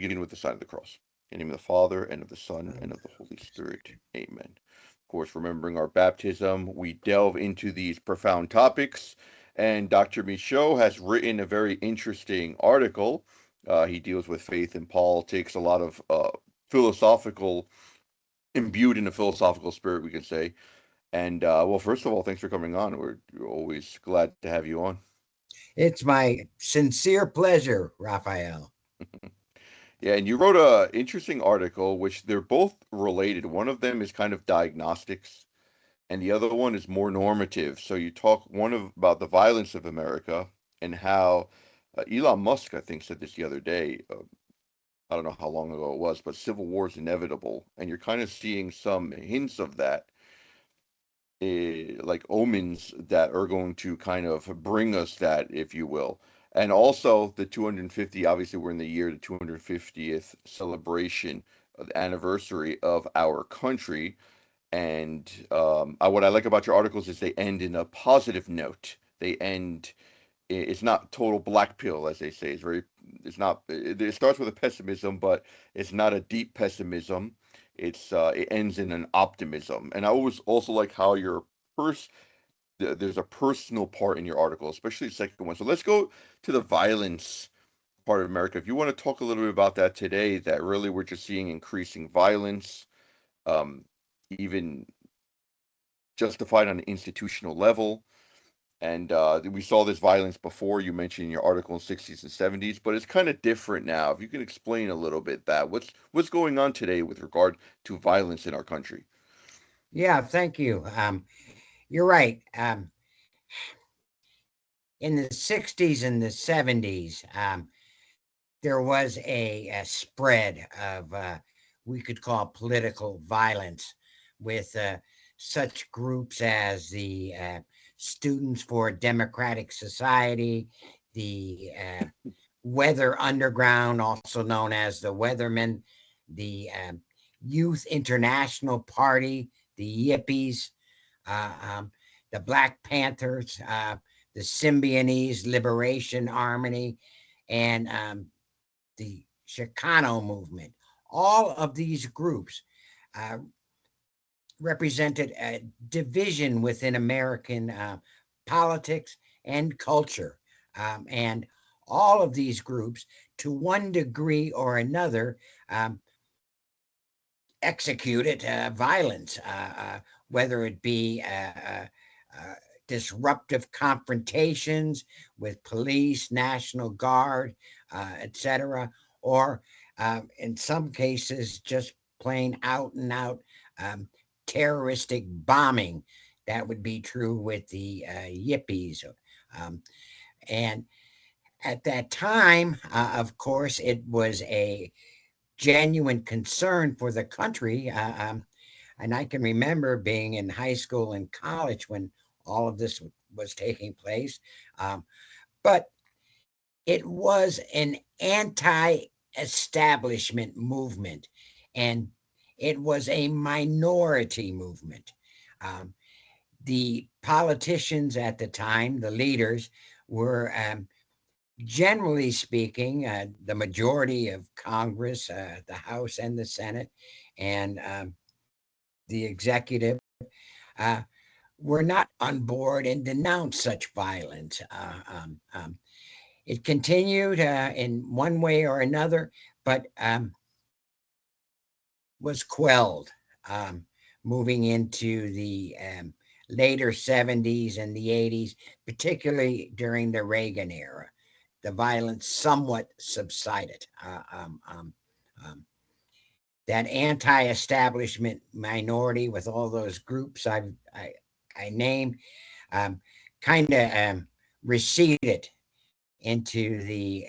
begin with the sign of the cross. In the name of the Father, and of the Son, and of the Holy Spirit. Amen. Of course, remembering our baptism, we delve into these profound topics. And Dr. Michaud has written a very interesting article. He deals with faith and politics, a lot of philosophical, imbued in a philosophical spirit, we can say. And well, first of all, thanks for coming on. We're always glad to have you on. It's my sincere pleasure, Raphael. Yeah, and you wrote a interesting article, which they're both related. One of them is kind of diagnostics, and the other one is more normative. So you talk about the violence of America and how Elon Musk, I think, said this the other day. I don't know how long ago it was, but civil war is inevitable, and you're kind of seeing some hints of that, like omens that are going to kind of bring us that, if you will. And also the 250, obviously we're in the year, the 250th celebration of the anniversary of our country. And what I like about your articles is they end in a positive note. They end, it's not total black pill, as they say. It's not, it starts with a pessimism, but it's not a deep pessimism. It ends in an optimism. And I always also like how pers- there's a personal part in your article, especially the second one. So let's go to the violence part of America. If you want to talk a little bit about that today, that really we're just seeing increasing violence, um, even justified on an institutional level. And we saw this violence before. You mentioned in your article in '60s and '70s, but it's kind of different now. If you can explain a little bit that what's going on today with regard to violence in our country. Yeah, thank you. You're right. In the 60s and the 70s, there was a spread of we could call political violence with such groups as the Students for a Democratic Society, the Weather Underground, also known as the Weathermen, the Youth International Party, the Yippies, uh, um, the Black Panthers, the Symbionese Liberation Army, and the Chicano movement. All of these groups uh, represented a division within American politics and culture. And all of these groups, to one degree or another, um, executed violence, whether it be disruptive confrontations with police, National Guard, etc., or in some cases, just plain out and out um, terroristic bombing. That would be true with the Yippies. Um, and at that time, of course, it was a genuine concern for the country. And I can remember being in high school and college when all of this was taking place. Um, but it was an anti establishment movement, and it was a minority movement. Um, the politicians at the time, the leaders, were generally speaking, the majority of Congress, the House and the Senate, and the executive, uh, were not on board and denounced such violence. It continued in one way or another, but was quelled um, moving into the later 70s and the 80s, particularly during the Reagan era. The violence somewhat subsided. Um, that anti-establishment minority with all those groups I named um, kind of receded into the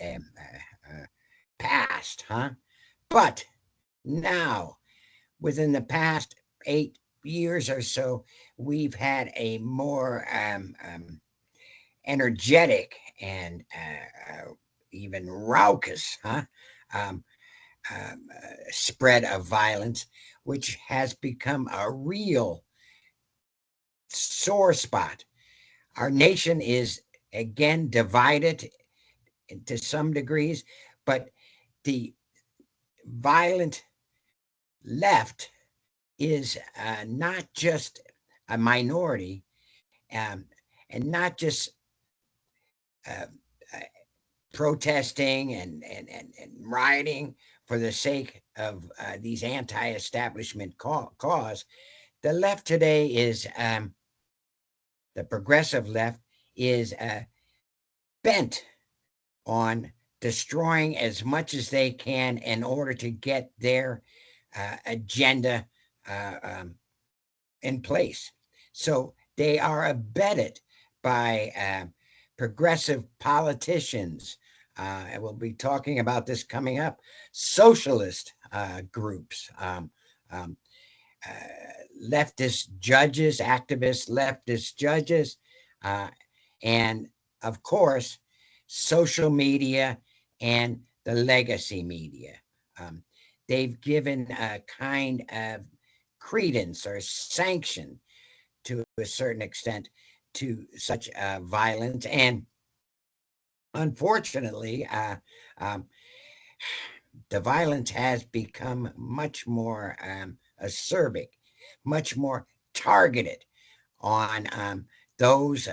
past, huh? But now, within the past 8 years or so, we've had a more energetic and even raucous, Um, spread of violence, which has become a real sore spot. Our nation is again divided to some degrees, but the violent left is not just a minority, um, and not just uh, uh, protesting and rioting for the sake of these anti-establishment cause. The left today is the progressive left is bent on destroying as much as they can in order to get their agenda uh, um, in place. So they are abetted by progressive politicians. And we'll be talking about this coming up. Socialist groups, um, leftist judges, activist leftist judges, uh, and of course, social media and the legacy media. Um, they've given a kind of credence or sanction to a certain extent to such violence. And unfortunately, um, the violence has become much more acerbic, much more targeted on those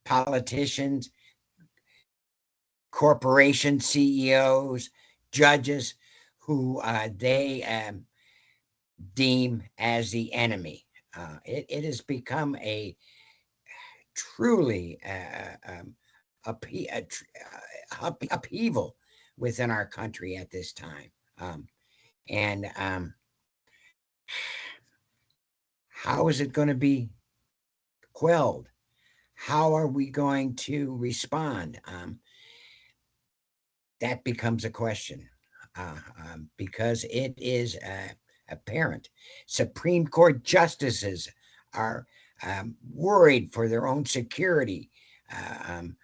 politicians, corporation CEOs, judges who they deem as the enemy. It has become a truly upheaval within our country at this time. And how is it going to be quelled? How are we going to respond? That becomes a question because it is apparent. Supreme Court justices are worried for their own security. Uh, um,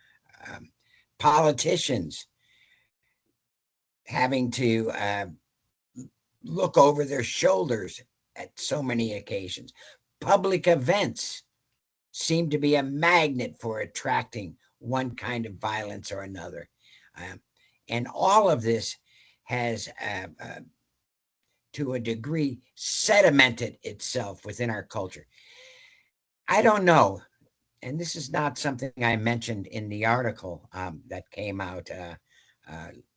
um, Politicians having to look over their shoulders at so many occasions. Public events seem to be a magnet for attracting one kind of violence or another. Um, and all of this has, to a degree, sedimented itself within our culture. I don't know. And this is not something I mentioned in the article that came out uh,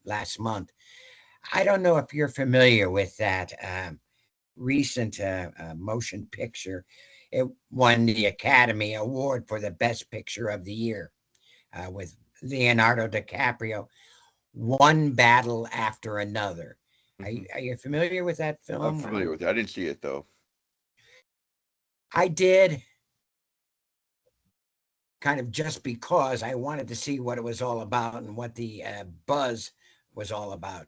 last month. I don't know if you're familiar with that recent motion picture. It won the Academy Award for the Best Picture of the Year with Leonardo DiCaprio, One Battle After Another. Hmm. Are you familiar with that I'm film? familiar with it. I didn't see it though. I did, kind of just because I wanted to see what it was all about and what the buzz was all about.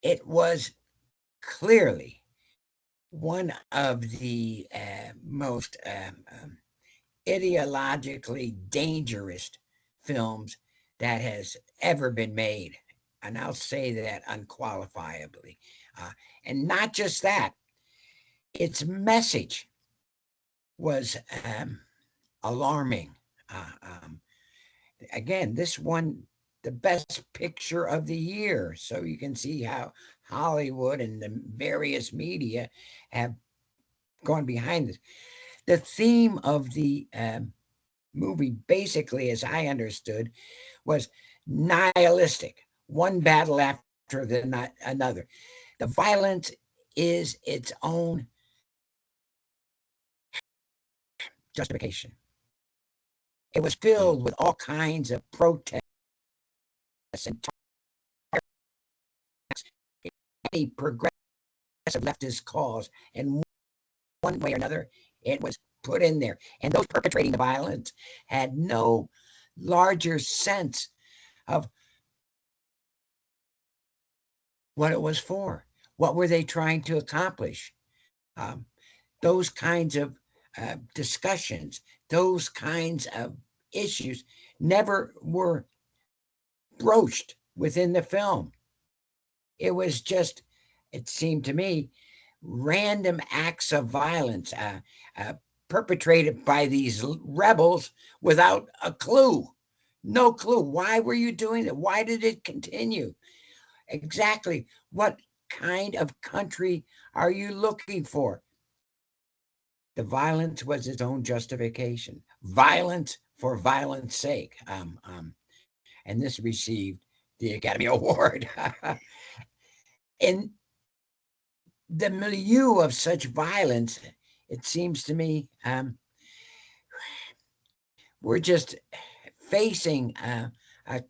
It was clearly one of the most ideologically dangerous films that has ever been made. And I'll say that unqualifiably. Uh, and not just that, its message was alarming. Uh, um, Again, this won the best picture of the year. So you can see how Hollywood and the various media have gone behind this. The theme of the movie, basically, as I understood, was nihilistic, one battle after another. The violence is its own justification. It was Mm. filled with all kinds of protests and any progressive leftist cause. And one way or another, it was put in there. And those perpetrating the violence had no larger sense of what it was for. What were they trying to accomplish? Um, those kinds of discussions, those kinds of issues never were broached within the film. It was just, it seemed to me, random acts of violence uh, perpetrated by these rebels without a clue. No clue. Why were you doing it? Why did it continue? Exactly. What kind of country are you looking for? The violence was its own justification. Violence for violence sake. And this received the Academy Award. In the milieu of such violence, it seems to me, we're just facing a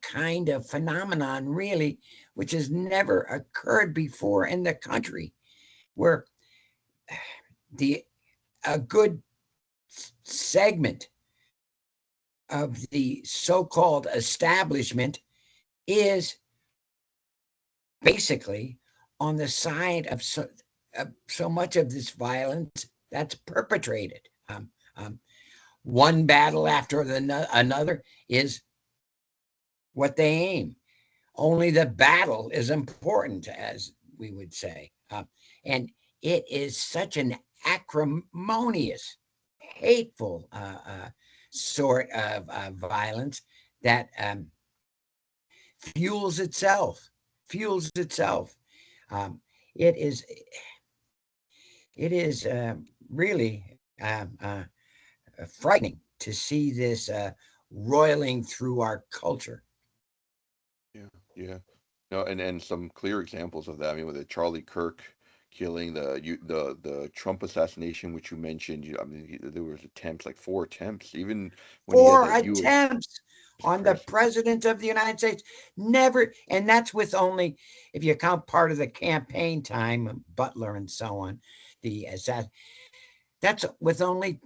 kind of phenomenon, really, which has never occurred before in the country, where the a good segment of the so-called establishment is basically on the side of so much of this violence that's perpetrated. Um, one battle after another is what they aim. Only the battle is important, as we would say. And it is such an acrimonious, hateful sort of violence that fuels itself, fuels itself. Um, it is, it is really frightening to see this roiling through our culture. Yeah, yeah. No, and some clear examples of that. I mean, with the Charlie Kirk killing, the Trump assassination, which you mentioned. I mean, there was attempts, like four attempts, even when he had Four that attempts on the press. president of the United States. Never, and that's with only, if you count part of the campaign time, Butler and so on, the that's with only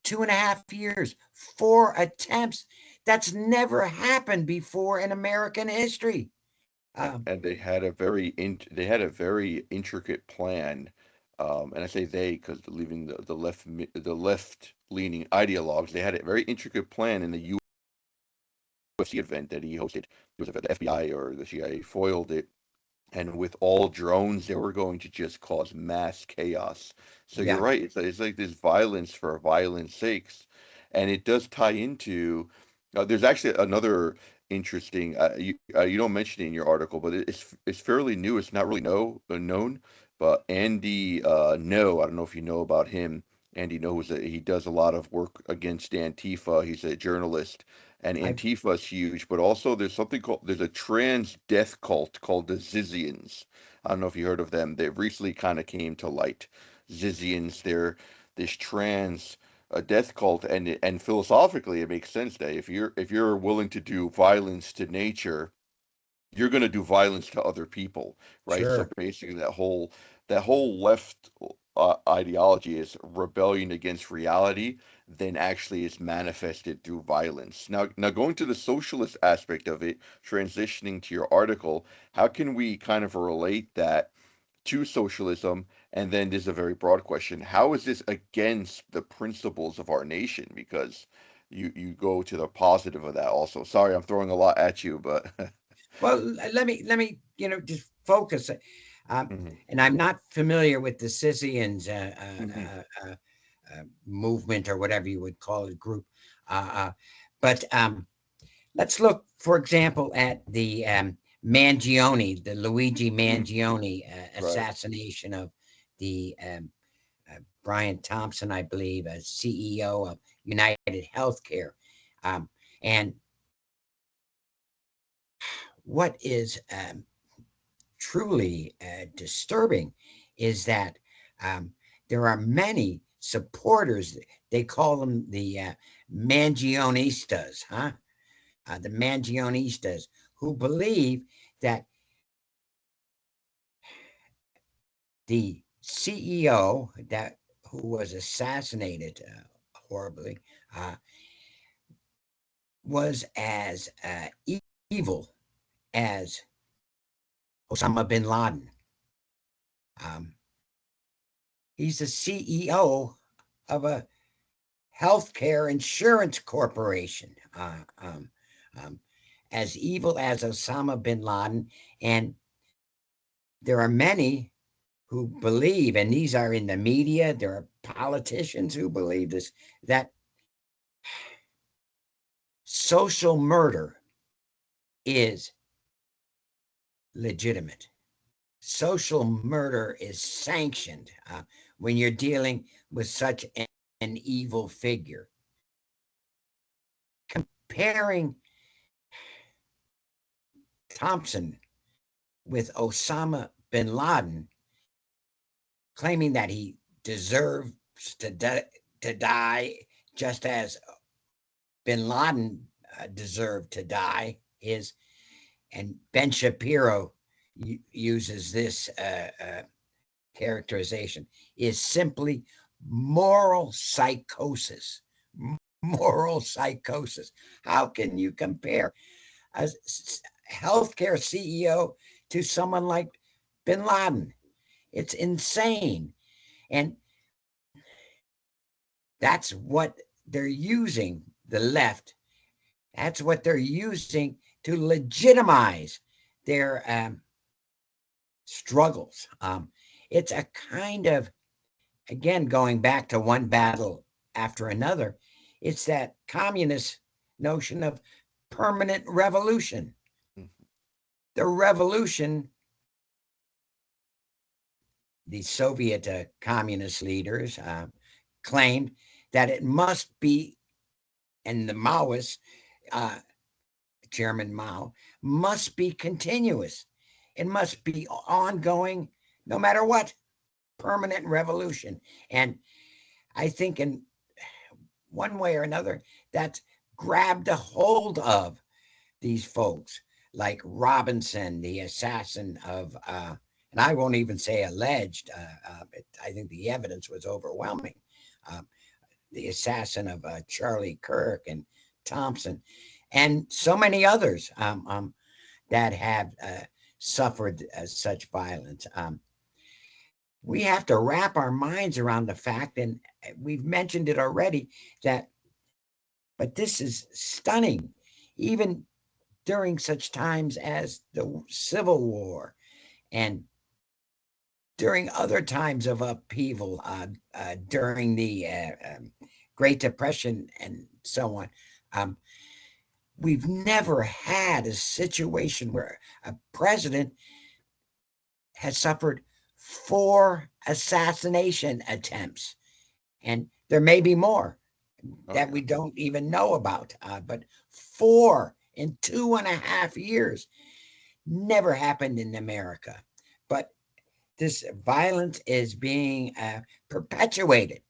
2.5 years. Four attempts. That's never happened before in American history. Um, And they had a very intricate plan, and I say they because leaving the left leaning ideologues, they had a very intricate plan in the UFC event that he hosted. It was if the FBI or the CIA foiled it, and with all drones, they were going to just cause mass chaos. So you're yeah, right. It's like this violence for violence sakes, and it does tie into. There's actually another interesting. You don't mention it in your article, but it's fairly new. It's not really known, but Andy No, I don't know if you know about him. Andy No, he does a lot of work against Antifa. He's a journalist, and I Antifa is huge, but also there's a trans death cult called the Zizians. I don't know if you heard of them. They recently kind of came to light. Zizians, they're this trans death cult, and philosophically, it makes sense that if you're willing to do violence to nature, you're going to do violence to other people, right? So sure. basically, that whole left ideology is rebellion against reality, then actually is manifested through violence. Now going to the socialist aspect of it, transitioning to your article, how can we kind of relate that to socialism? And then there's a very broad question: how is this against the principles of our nation? Because you go to the positive of that also. Sorry, I'm throwing a lot at you, but. Well, let me just focus. Um, Mhm. and I'm not familiar with the Scythians Mhm. movement or whatever you would call it, group. But let's look, for example, at the Mangione, the Luigi Mm. Mangione Right. assassination of the Brian Thompson, I believe, as CEO of United Healthcare. Um, and what is truly disturbing is that um, there are many supporters. They call them the Mangionistas, huh? The Mangionistas, who believe that the CEO that who was assassinated horribly was as evil as Osama bin Laden. Um, he's the CEO of a healthcare insurance corporation, um, as evil as Osama bin Laden. And there are many who believe, and these are in the media, there are politicians who believe this, that social murder is legitimate. Social murder is sanctioned when you're dealing with such an evil figure. Comparing Thompson with Osama bin Laden, claiming that he deserves to die just as bin Laden deserved to die, is, and Ben Shapiro uses this characterization, is simply moral psychosis. Moral psychosis. How can you compare a healthcare CEO to someone like bin Laden? It's insane. And that's what they're using, the left, that's what they're using to legitimize their struggles. It's a kind of, again, going back to one battle after another, it's that communist notion of permanent revolution. Mhm. The revolution, the Soviet communist leaders claimed that it must be, and the Maoists, uh, Chairman Mao, must be continuous. It must be ongoing no matter what, permanent revolution. And I think in one way or another, that's grabbed a hold of these folks like Robinson, the assassin of, and I won't even say alleged, I think the evidence was overwhelming. Uh, the assassin of Charlie Kirk and Thompson, and so many others that have suffered such violence. We have to wrap our minds around the fact, and we've mentioned it already, that, but this is stunning, even during such times as the Civil War and during other times of upheaval, during the Great Depression and so on. Um, we've never had a situation where a president has suffered 4 assassination attempts, and there may be more Oh that yeah. we don't even know about, but 4 in 2.5 years never happened in America. But this violence is being perpetuated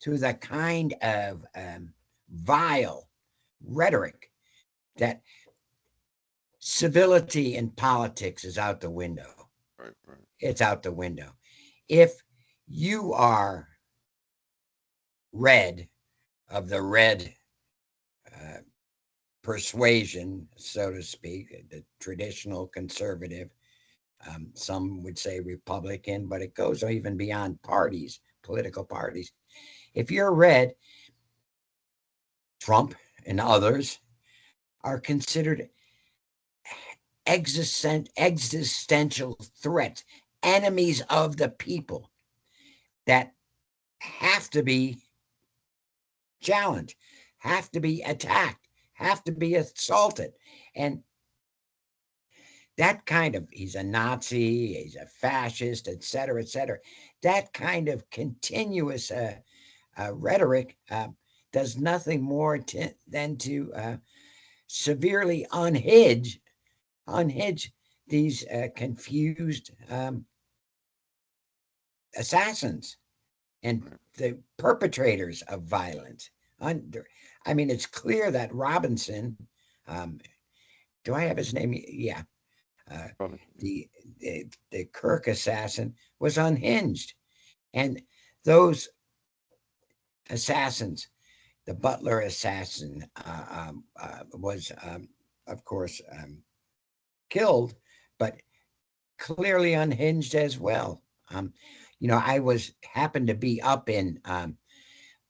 through the kind of vile rhetoric that civility in politics is out the window. Right. Right. It's out the window. If you are red, of the red uh, persuasion, so to speak, the traditional conservative, some would say Republican, but it goes even beyond parties, political parties. If you're red, Trump and others are considered existential threats, enemies of the people that have to be challenged, have to be attacked, have to be assaulted. And that kind of, he's a Nazi, he's a fascist, et cetera, et cetera. That kind of continuous rhetoric does nothing more than to severely unhitch these confused assassins and Right. the perpetrators of violence. I mean, it's clear that Robinson, um, do I have his name? Yeah. Uh, Probably. the Kirk assassin was unhinged. And those assassins, the Butler assassin, was, of course, killed, but clearly unhinged as well. I was happened to be up in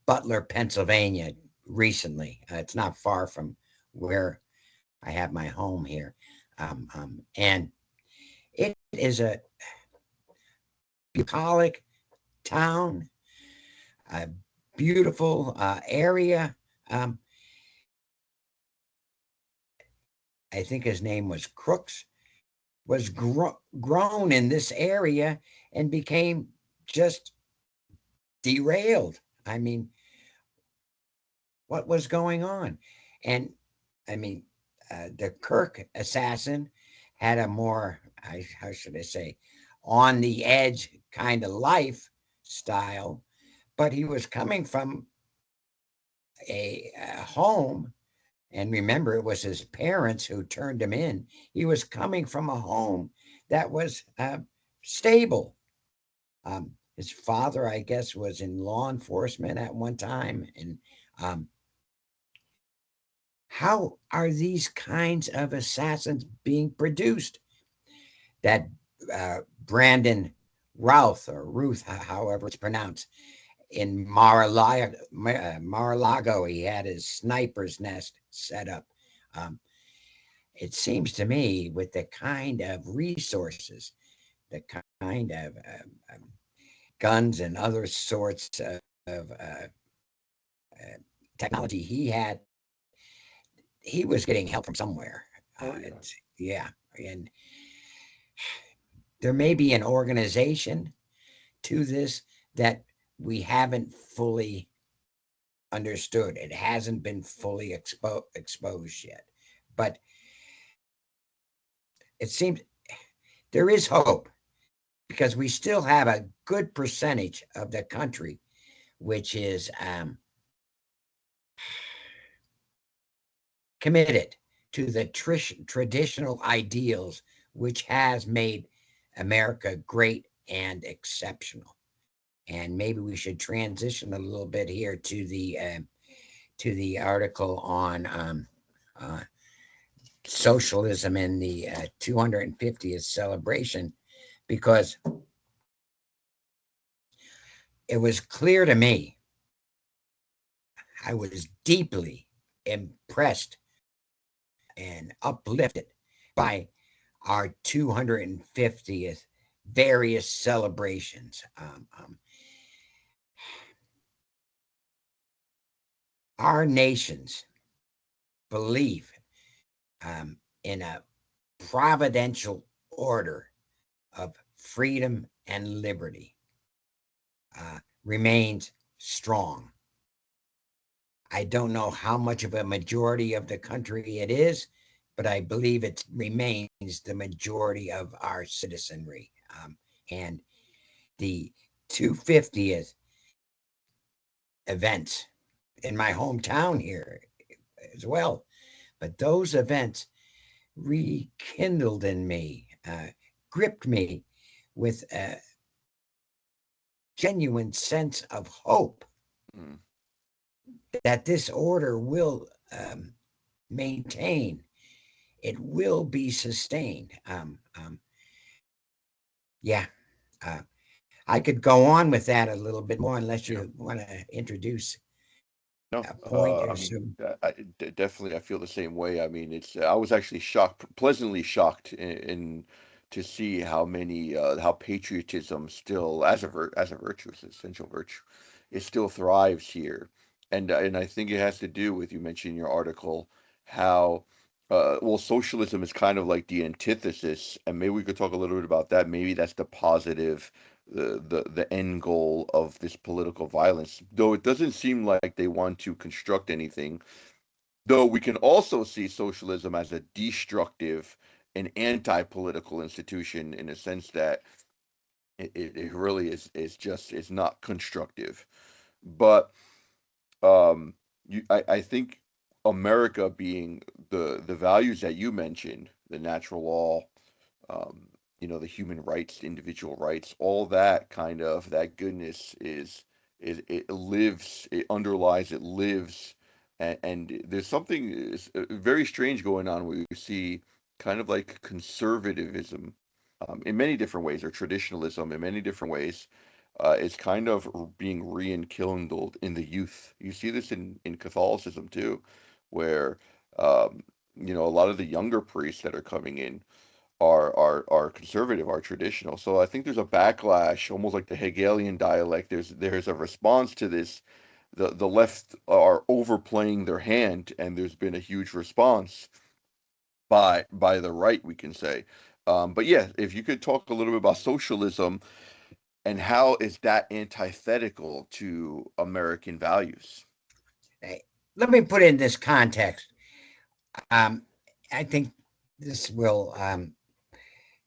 Butler, Pennsylvania recently. It's not far from where I have my home here, and it is a bucolic town, a beautiful area. Um, I think his name was Crooks, was grown in this area and became just derailed. I mean, what was going on? And I mean, the Kirk assassin had a more, how should I say, on the edge kind of lifestyle, but he was coming from a home. And remember, it was his parents who turned him in. He was coming from a home that was stable. His father, I guess, was in law enforcement at one time. And um, how are these kinds of assassins being produced? That Brandon Routh, or Ruth, however it's pronounced, in Mar-a-Lago, he had his sniper's nest set up. Um, it seems to me, with the kind of resources, the kind of guns and other sorts of technology he had, he was getting help from somewhere. Oh yeah. It's, yeah, and there may be an organization to this that we haven't fully understood. It hasn't been fully exposed yet, but it seems there is hope because we still have a good percentage of the country which is committed to the traditional ideals which has made America great and exceptional. And maybe we should transition a little bit here to the article on uh, socialism in the 250th celebration, because it was clear to me, I was deeply impressed and uplifted by our 250th various celebrations. Our nation's belief in a providential order of freedom and liberty remains strong. I don't know how much of a majority of the country it is, but I believe it remains the majority of our citizenry. And the 250th events in my hometown here as well, but those events rekindled in me, gripped me with a genuine sense of hope Mm. that this order will maintain, it will be sustained. Yeah, uh, I could go on with that a little bit more unless Yeah. you want to introduce No, a point or I mean, two. definitely, I feel the same way. I mean, it's I was actually shocked, pleasantly shocked, in to see how many how patriotism still, as a virtue, it's an essential virtue, it still thrives here, and I think it has to do with, you mentioned in your article, how well, socialism is kind of like the antithesis, and maybe we could talk a little bit about that. Maybe that's the positive, the end goal of this political violence, though it doesn't seem like they want to construct anything. Though we can also see socialism as a destructive and anti-political institution, in a sense that it really is just, it's not constructive. But I think America, being the values that you mentioned, the natural law, um, the human rights, individual rights, all that kind of, that goodness is, it lives, it underlies, it lives, and there's something very strange going on, where you see kind of like conservatism, in many different ways, or traditionalism in many different ways, is kind of being rekindled in the youth. You see this in Catholicism too, where um, a lot of the younger priests that are coming in are conservative, are traditional. So I think there's a backlash, almost like the Hegelian dialect. There's a response to this. The left are overplaying their hand, and there's been a huge response. by the right, we can say. But yeah, if you could talk a little bit about socialism and how is that antithetical to American values? Hey, let me put in this context. Um, I think this will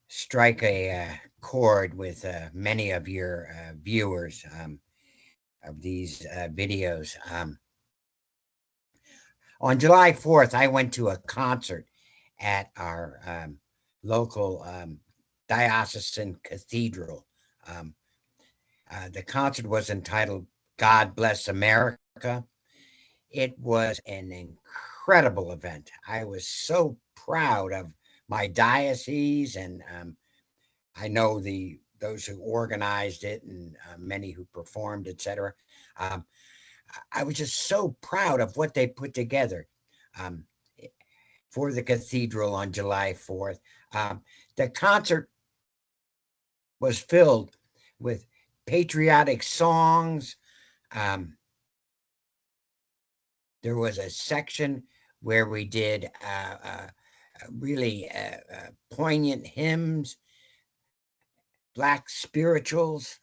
strike a chord with many of your viewers of these videos. On July 4th, I went to a concert at our local diocesan cathedral. Um, the concert was entitled God Bless America. It was an incredible event. I was so proud of my diocese, and I know the those who organized it and many who performed, etc. Um, I was just so proud of what they put together um, for the cathedral on July 4th. The concert was filled with patriotic songs. Um, there was a section where we did really poignant hymns, black spirituals.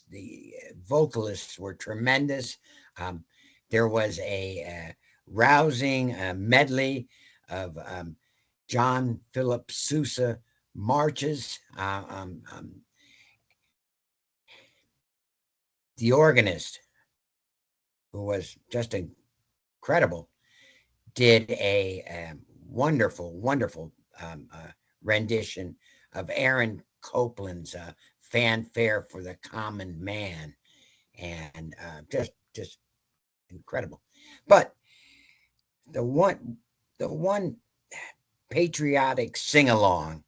The vocalists were tremendous. Um, there was a rousing medley of John Philip Sousa marches. The organist, who was just incredible, did a wonderful, wonderful rendition of Aaron Copland's "Fanfare for the Common Man," and just incredible. But the one the one patriotic sing along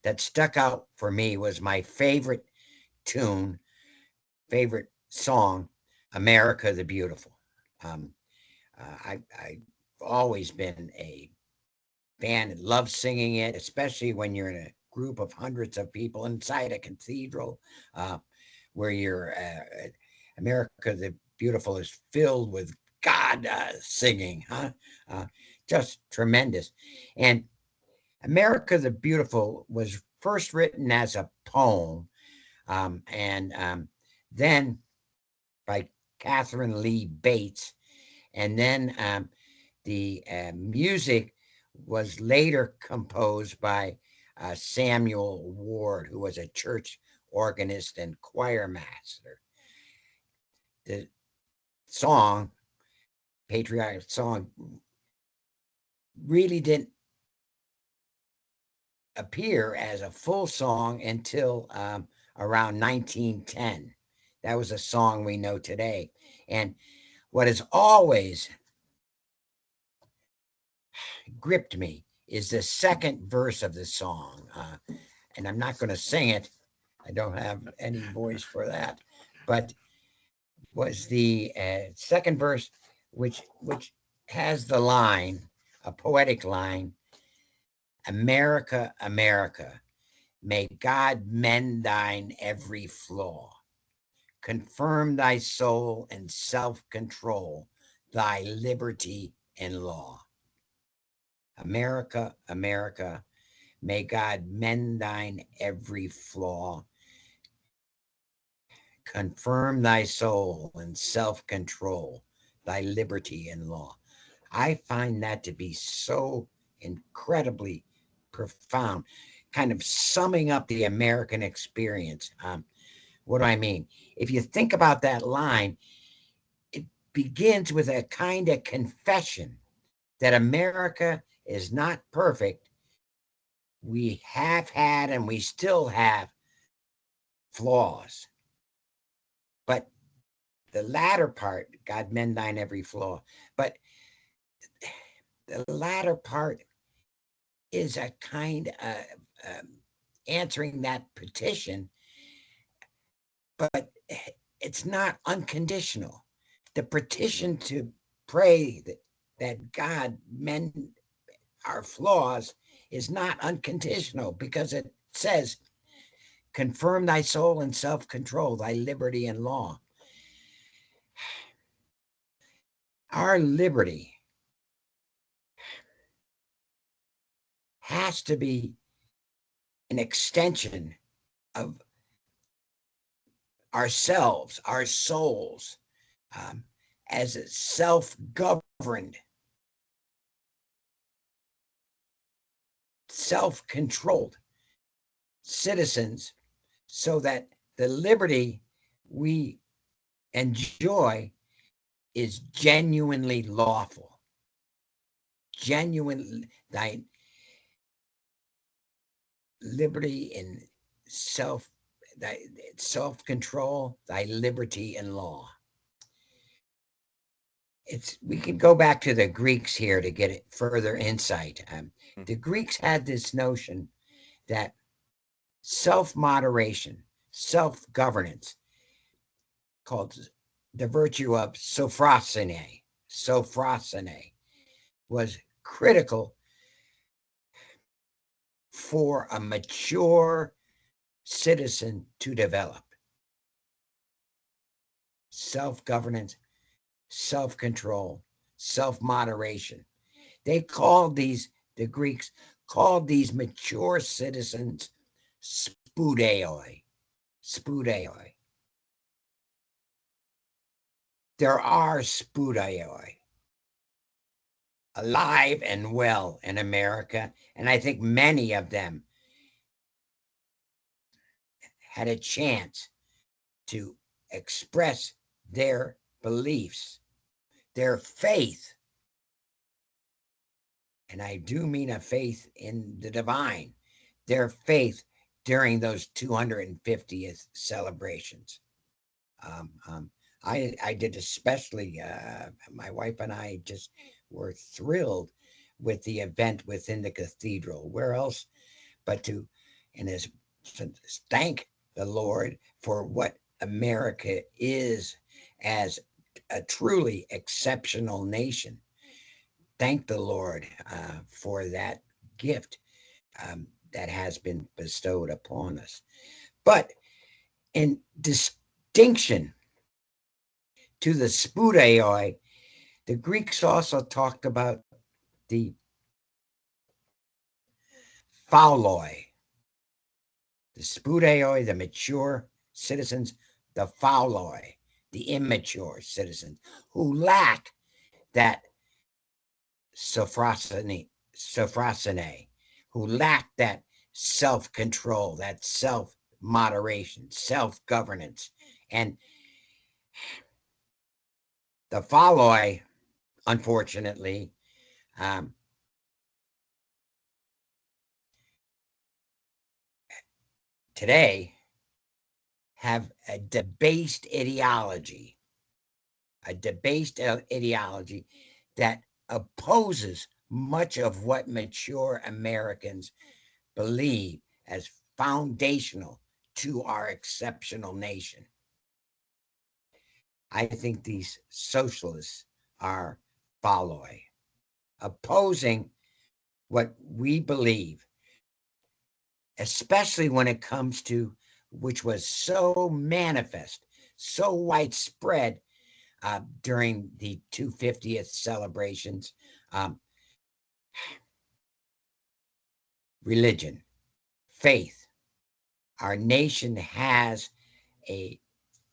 that stuck out for me was my favorite tune, favorite song, "America the Beautiful." Um, I've always been a fan and love singing it, especially when you're in a group of hundreds of people inside a cathedral, uh, where you're America the Beautiful is filled with God singing, huh? Uh, just tremendous. And America the Beautiful was first written as a poem, and then by Catherine Lee Bates, and then the music was later composed by Samuel Ward, who was a church organist and choir master. The song, patriotic song, really didn't appear as a full song until around 1910. That was a song we know today. And what has always gripped me is the second verse of the song. And I'm not going to sing it. I don't have any voice for that. But was the second verse, which has the line, a poetic line, "America, America, may God mend thine every flaw, confirm thy soul and self control, thy liberty and law. America, America, may God mend thine every flaw, confirm thy soul and self control, thy liberty and law." I find that to be so incredibly profound, kind of summing up the American experience. What do I mean? If you think about that line, it begins with a kind of confession that America is not perfect. We have had and we still have flaws. But the latter part, God mend thine every flaw. But the latter part is a kind of answering that petition, but it's not unconditional. The Mhm. petition to pray that God mend our flaws is not unconditional because it says, confirm thy soul in self control, thy liberty and law. Our liberty has to be an extension of ourselves, our souls, um, as self-governed, self-controlled citizens, so that the liberty we enjoy is genuinely lawful. Genuine, thy liberty in self, thy self-control, thy liberty in law. We can go back to the Greeks here to get further insight. The Greeks had this notion that self-moderation, self-governance, called the virtue of sophrosine, was critical for a mature citizen to develop. Self-governance, self-control, self-moderation. The Greeks called these mature citizens spoudeoi. Spoudeoi. There are spoudeoi alive and well in America, and I think many of them had a chance to express their beliefs, their faith, and I do mean a faith in the divine, their faith during those 250th celebrations. Um, um, I did especially, my wife and I just were thrilled with the event within the cathedral. Where else but to, and as thank the Lord for what America is as a truly exceptional nation. Thank the Lord for that gift that has been bestowed upon us. But in distinction to the spoudeoi, the Greeks also talked about the phauloi, the spoudeoi, the mature citizens, the phauloi, the immature citizens who lack that sophrosine, who lack that self-control, that self-moderation, self-governance. And the phauloi, unfortunately, um, today have a debased ideology that opposes much of what mature Americans believe as foundational to our exceptional nation. I think these socialists are phauloi, opposing what we believe, especially when it comes to, which was so manifest, so widespread during the 250th celebrations, um, religion, faith. Our nation has a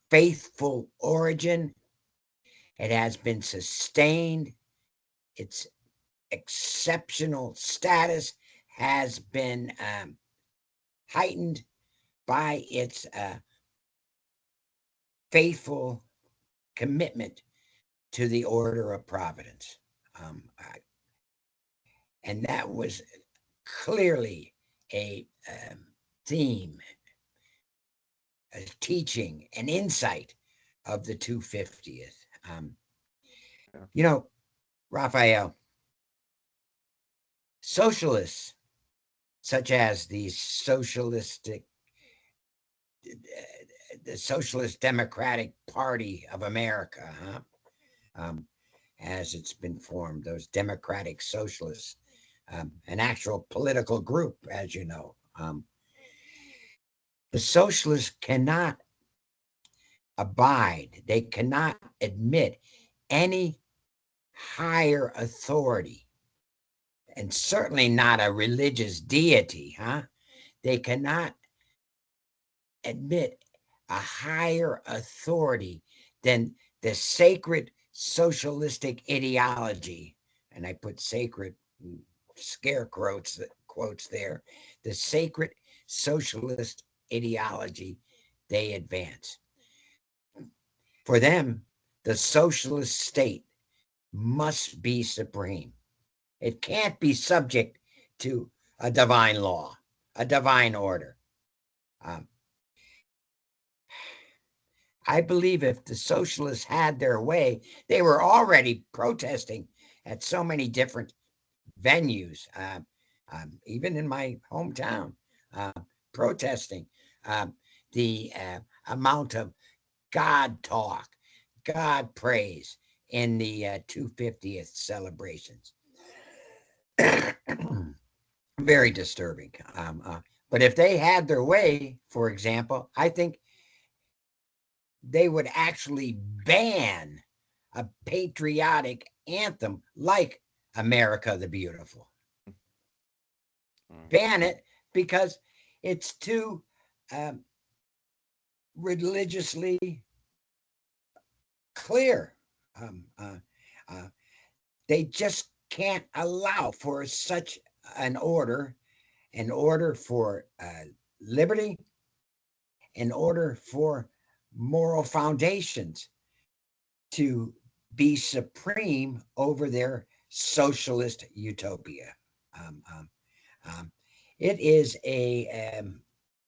faithful origin. It has been sustained. Its exceptional status has been heightened by its faithful commitment to the order of providence. And that was clearly a theme, a teaching, an insight of the 250th. Yeah. You know, Raphael, socialists, such as the Socialist Democratic Party of America, huh? Um, as it's been formed, those democratic socialists, an actual political group, as you know. The socialists cannot abide, they cannot admit any higher authority and certainly not a religious deity, huh? They cannot admit a higher authority than the sacred socialistic ideology. And I put sacred scare quotes there. The sacred socialist ideology they advance. For them, the socialist state must be supreme. It can't be subject to a divine law, a divine order. Um, I believe if the socialists had their way, they were already protesting at so many different venues, even in my hometown, protesting the amount of God talk, God praise in the 250th celebrations. Very disturbing. But if they had their way, for example, I think they would actually ban a patriotic anthem like America the Beautiful. Ban it because it's too um, religiously clear. Um, uh, uh, they just can't allow for such an order for liberty, an order for moral foundations to be supreme over their socialist utopia. Um, um, um, it is a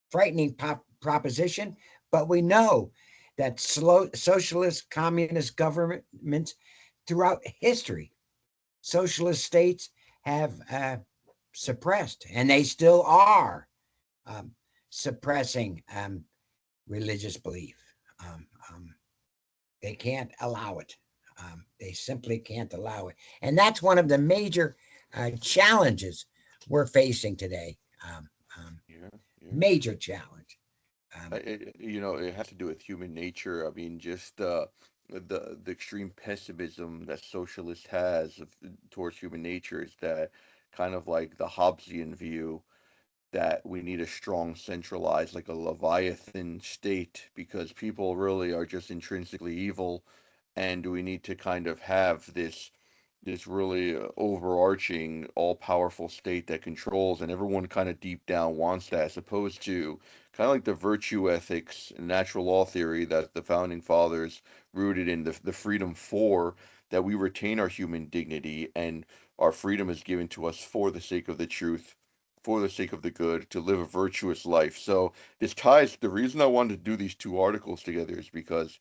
frightening proposition, but we know that socialist communist governments throughout history, socialist states have suppressed, and they still are um, suppressing religious belief. Um, um, they can't allow it. They simply can't allow it. And that's one of the major challenges we're facing today. Um, um, Yeah, yeah. Major challenge. Um, It has to do with human nature. I mean, just the extreme pessimism that socialist has towards human nature is that kind of like the Hobbesian view that we need a strong, centralized, like a Leviathan state because people really are just intrinsically evil, and we need to kind of have this really overarching, all-powerful state that controls, and everyone kind of deep down wants that, as opposed to kind of like the virtue ethics and natural law theory that the founding fathers rooted in the freedom for that we retain our human dignity and our freedom is given to us for the sake of the truth, for the sake of the good, to live a virtuous life. So this ties, the reason I wanted to do these two articles together is because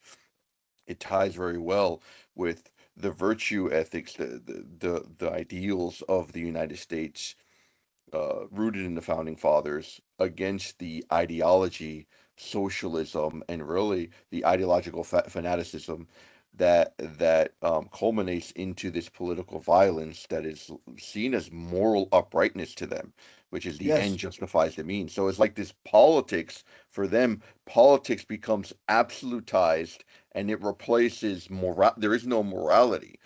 it ties very well with the virtue ethics, the ideals of the United States, rooted in the founding fathers, against the ideology, socialism, and really the ideological fanaticism that culminates into this political violence that is seen as moral uprightness to them, which is the end yes, justifies the means. So it's like this politics for them. Politics becomes absolutized, and it replaces moral. There is no morality.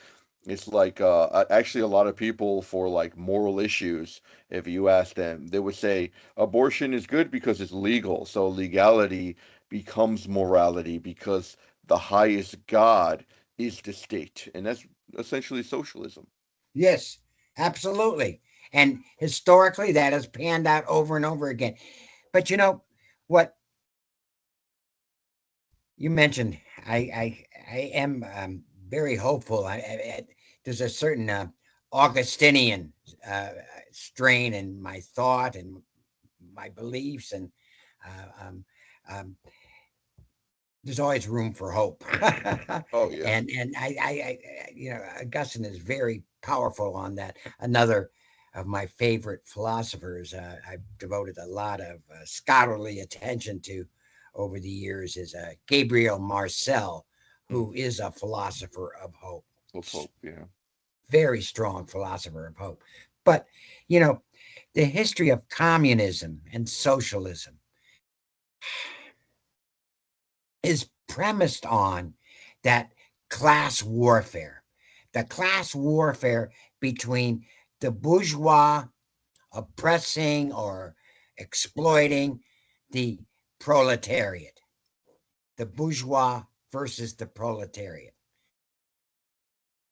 It's like actually a lot of people for like moral issues, if you ask them, they would say abortion is good because it's legal. So legality becomes morality because the highest God is the state. And that's essentially socialism. yes, absolutely. And historically, that has panned out over and over again. But you know what you mentioned? I am very hopeful. There's a certain Augustinian uh, strain in my thought and my beliefs, and uh, um, um, there's always room for hope. Oh yeah. Augustine is very powerful on that. Another of my favorite philosophers I've devoted a lot of scholarly attention to over the years is Gabriel Marcel, Mm. who is a philosopher of hope, Of hope, yeah. very strong philosopher of hope. But you know, the history of communism and socialism is premised on that class warfare, the class warfare between the bourgeois oppressing or exploiting the proletariat, the bourgeois versus the proletariat.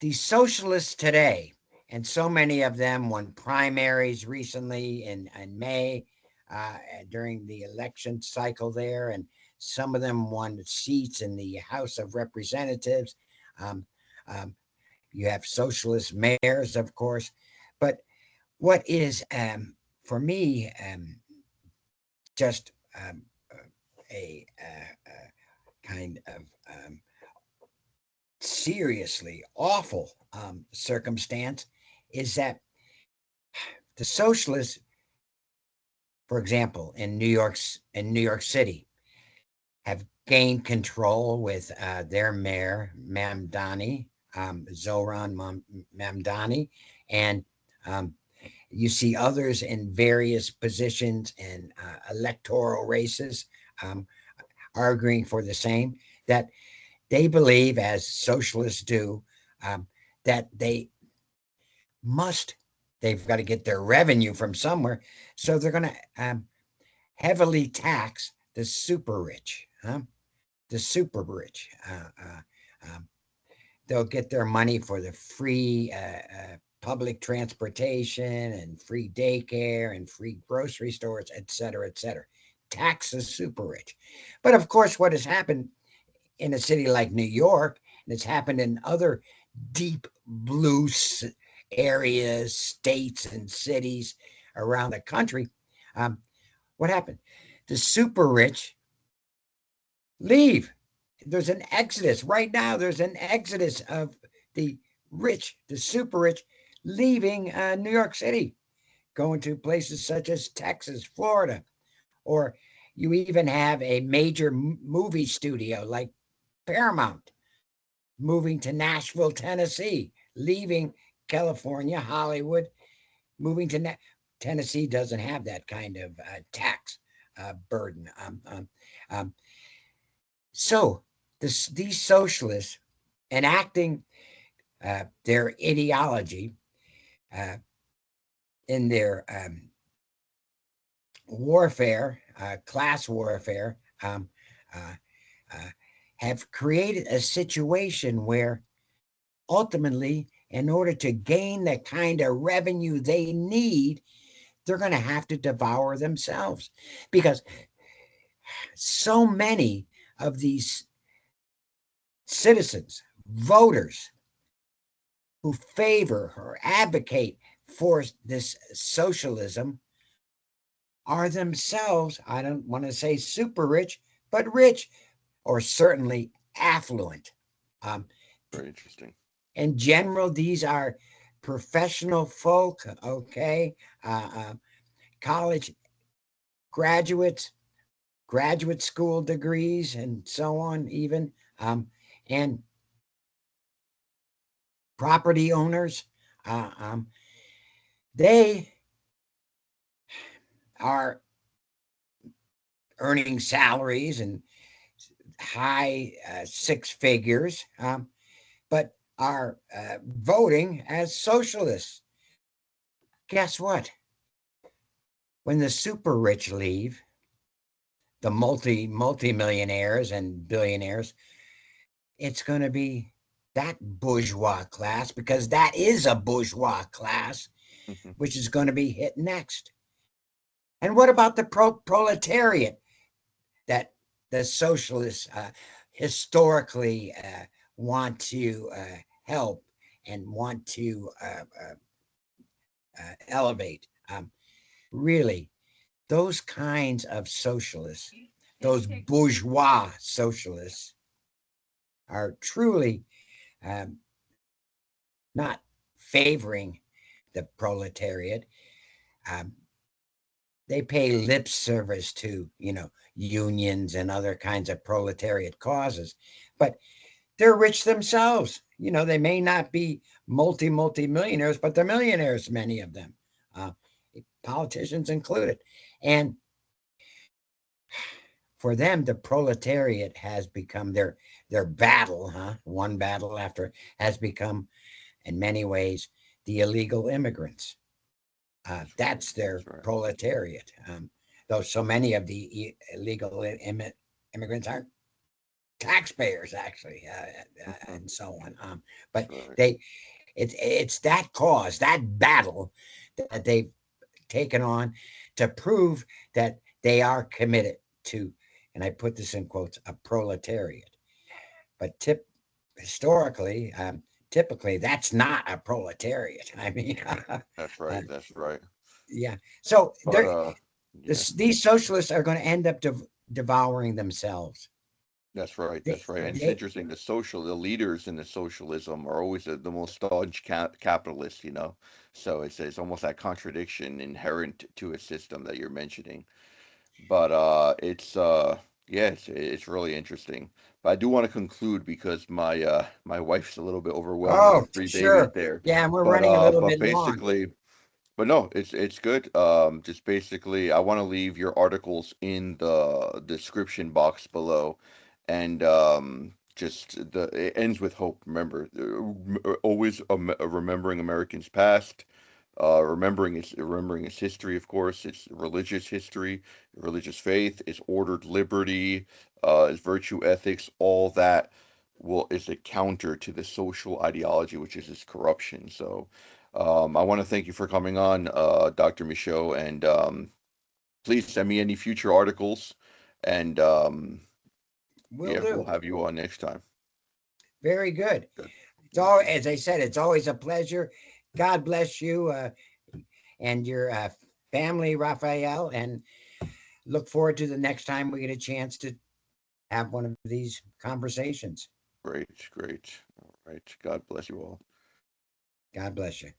The socialists today, and so many of them won primaries recently in May uh, during the election cycle there, and some of them won seats in the House of Representatives. Um, um, you have socialist mayors, of course, but what is for me just a kind of seriously awful circumstance is that the socialists, for example, in New York City, have gained control with their mayor Mamdani, Zoran Mamdani, and um, you see others in various positions in electoral races um, arguing for the same, that they believe, as socialists do, um, that must, they've got to get their revenue from somewhere. So they're going to heavily tax the super rich, huh? The super rich. They'll get their money for the free public transportation and free daycare and free grocery stores, et cetera, et cetera. Tax the super rich. But of course, what has happened in a city like New York, and it's happened in other deep blue areas, states, and cities around the country, um, what happened? The super rich leave. There's an exodus right now. There's an exodus of the rich, the super rich, leaving New York City, going to places such as Texas, Florida, or you even have a major movie studio like Paramount moving to Nashville, Tennessee, leaving California, Hollywood, moving to Tennessee doesn't have that kind of tax burden. Um, so these socialists enacting their ideology uh, in their warfare, class warfare, uh, uh, have created a situation where ultimately, in order to gain the kind of revenue they need, they're going to have to devour themselves because so many of these citizens, voters who favor or advocate for this socialism are themselves, I don't want to say super rich, but rich or certainly affluent. Um, Very interesting. in general, these are professional folk, okay, college graduates, graduate school degrees, and so on, even, and property owners. Uh, um, they are earning salaries and high six figures, but are voting as socialists. Guess what? When the super rich leave, the multimillionaires and billionaires, it's going to be that bourgeois class, because that is a bourgeois class, which is going to be hit next. And what about the proletariat that the socialists historically want to help and want to elevate? Really, those kinds of socialists, those bourgeois socialists, are truly um, not favoring the proletariat. Um, they pay lip service to, unions and other kinds of proletariat causes, but they're rich themselves. They may not be multi millionaires, but they're millionaires, many of them, uh, politicians included. And for them, the proletariat has become their battle, huh? One battle after has become, in many ways, the illegal immigrants. That's right. That's their That's right. proletariat. Though so many of the illegal immigrants aren't taxpayers, actually, and so on. But That's right. they, it's that cause, that battle that they've taken on to prove that they are committed to, and I put this in quotes, a proletariat. But historically, typically, that's not a proletariat. I mean, That's right. That's right. yeah. So But yeah. these socialists are going to end up devouring themselves. That's right. They, That's right. And it's they, interesting. The leaders in the socialism are always the most staunch capitalists. So it's almost that contradiction inherent to a system that you're mentioning. But it's yeah, it's really interesting. But I do want to conclude because my wife's a little bit overwhelmed with oh, the three babies sure. there. Yeah, and we're But running a uh, little but bit long. basically, but no, it's good. Just basically, I want to leave your articles in the description box below, and just it ends with hope. Remember, always remembering Americans' past, remembering its history, of course, its religious history, religious faith, its ordered liberty, its virtue ethics, all that will is a counter to the social ideology, which is its corruption. So. I want to thank you for coming on, Dr. Michaud, and please send me any future articles, and Will yeah, we'll do. have you on next time. Very good. Good. It's all, Thank you. as I said, it's always a pleasure. God bless you and your family, Raphael, and look forward to the next time we get a chance to have one of these conversations. Great, great. All right. God bless you all. God bless you.